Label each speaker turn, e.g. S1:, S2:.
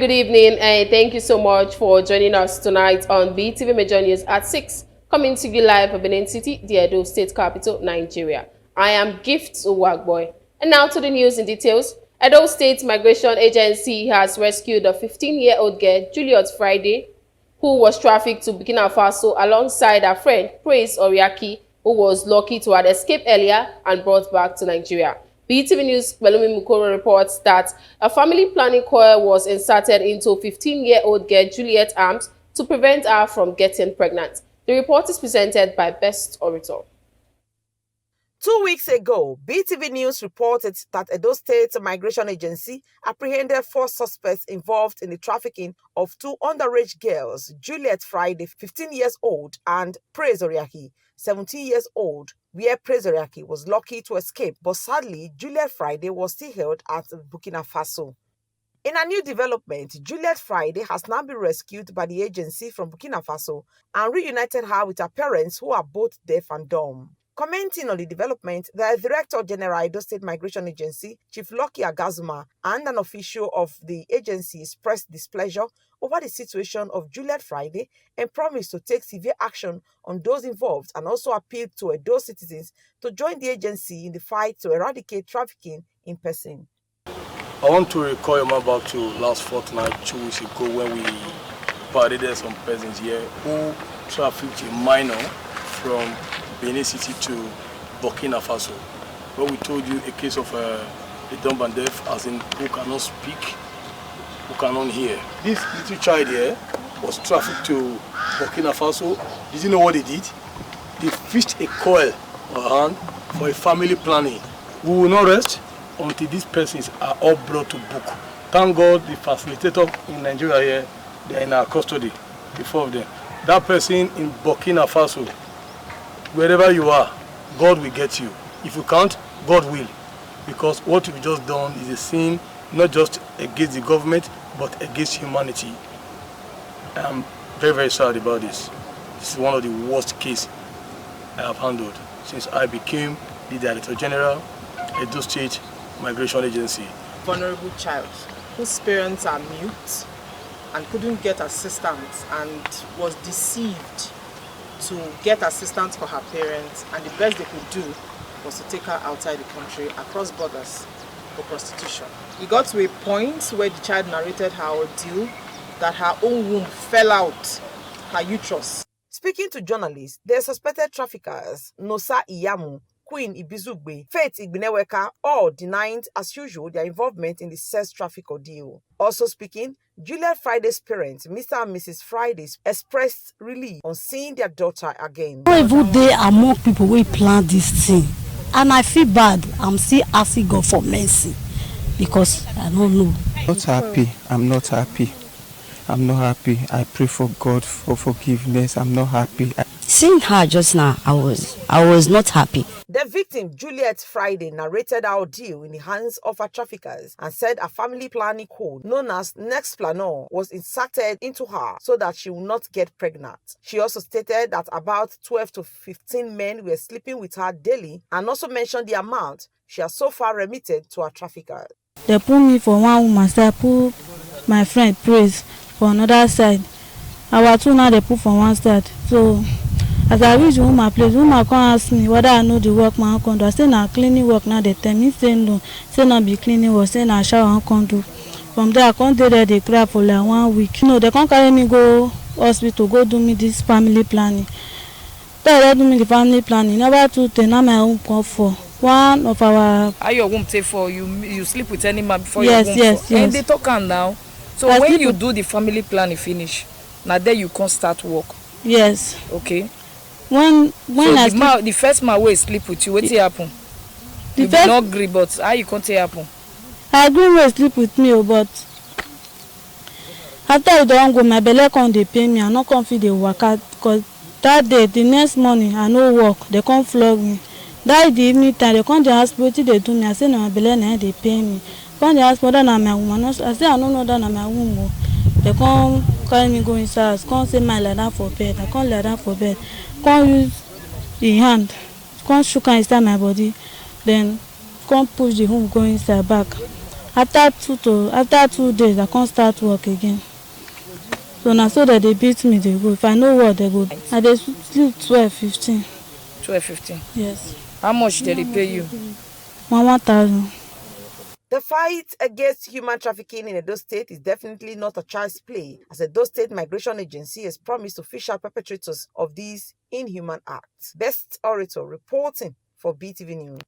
S1: Good evening, and thank you so much for joining us tonight on BTV Major News at 6, coming to you live from Benin City, the Edo State Capital, Nigeria. I am Gift Uwagboy. And now to the news in details. Edo State Migration Agency has rescued a 15-year-old girl, Juliet Friday, who was trafficked to Burkina Faso alongside her friend, Praise Oriaki, who was lucky to have escaped earlier and brought back to Nigeria. BTV News' Belumi Mukoro reports that a family planning coil was inserted into 15-year-old girl Juliet's arms to prevent her from getting pregnant. The report is presented by Best Orator.
S2: 2 weeks ago, BTV News reported that Edo State Migration Agency apprehended 4 suspects involved in the trafficking of 2 underage girls, Juliet Friday, 15 years old, and Praise Oriaki, 17 years old, where Praise Oriaki was lucky to escape, but sadly, Juliet Friday was still held at Burkina Faso. In a new development, Juliet Friday has now been rescued by the agency from Burkina Faso and reunited her with her parents, who are both deaf and dumb. Commenting on the development, the Director General Edo State Migration Agency, Chief Lucky Agazuma, and an official of the agency expressed displeasure over the situation of Juliet Friday and promised to take severe action on those involved, and also appealed to Edo citizens to join the agency in the fight to eradicate trafficking in person.
S3: I want to recall your man back to last fortnight, 2 weeks ago, when we paraded some persons here who trafficked a minor from Benin City to Burkina Faso, where we told you a case of a dumb and deaf, as in who cannot speak, who cannot hear. This little child here was trafficked to Burkina Faso. Did you know what they did? They fished a coil around for a family planning. We will not rest until these persons are all brought to book. Thank God the facilitator in Nigeria here, they are in our custody, the 4 of them. That person in Burkina Faso, wherever you are, God will get you. If you can't, God will. Because what you've just done is a sin, not just against the government, but against humanity. I'm very, very sad about this. This is one of the worst cases I have handled since I became the Director General, Edo State Migration Agency.
S4: Vulnerable child whose parents are mute and couldn't get assistance and was deceived to get assistance for her parents, and the best they could do was to take her outside the country, across borders, for prostitution. It got to a point where the child narrated her ordeal that her own womb fell out, her uterus.
S2: Speaking to journalists, the suspected traffickers, Nosa Iyamu, Queen Ibizugbe, Faith Igbineweka, all denied as usual their involvement in the sex traffic ordeal. Also speaking, Juliet Friday's parents, Mr. and Mrs. Friday, expressed relief on seeing their daughter again.
S5: Every day among people we plan this thing, and I feel bad. I'm still asking God for mercy because I don't know.
S6: Not happy. I'm not happy. I'm not happy. I pray for God for forgiveness. I'm not happy.
S5: Seeing her just now, I was not happy.
S2: The victim, Juliet Friday, narrated our ordeal in the hands of her traffickers and said a family planning code known as Next Planner was inserted into her so that she would not get pregnant. She also stated that about 12 to 15 men were sleeping with her daily, and also mentioned the amount she has so far remitted to her traffickers.
S7: They put me for one woman side, put my friend Praise for another side. Our two now they put for one side. So as I reach woman place, woman come ask me whether I know the work man can do. I say na cleaning work now they tell me say no. Say na be cleaning work, say na shower I can do. From there I come there they cry for like 1 week. No, they can't carry me go hospital, go do me this family planning. They do me the family planning. Never to tell now my own come for. One of our
S4: How your womb take for you sleep with any man before
S7: yes,
S4: your womb
S7: yes,
S4: for.
S7: yes.
S4: And they talk on now. So
S7: I
S4: when
S7: sleep
S4: you
S7: with...
S4: do the family planning finish, now there you can start work.
S7: Yes.
S4: Okay.
S7: When
S4: so the first man will sleep with you, what happen? You will not agree, but how you can't happen?
S7: I agree with sleep with me, but after I don't go, my belly can't they pay me. I not come feed the worker because that day, the next morning, I no work. They can't flog me. That the evening time, they can't ask what they do me. I say no, my belly now they pay me. When they ask whether I'm my woman, I say I don't know that I'm my woman. They can't carry me go inside. Can't say my lie down for bed. I can't lie down for bed. Can't use the hand. Can't shook inside my body. Then can't push the home go inside back. After 2 days I can't start work again. So now so that they beat me they go. If I know what they go, I dey sleep 12-15.
S8: 12-15.
S7: Yes.
S8: How much did they pay you?
S7: 1,000.
S2: The fight against human trafficking in Edo State is definitely not a child's play, as the Edo State Migration Agency has promised to fish out perpetrators of these inhuman acts. Best Orator reporting for BTV News.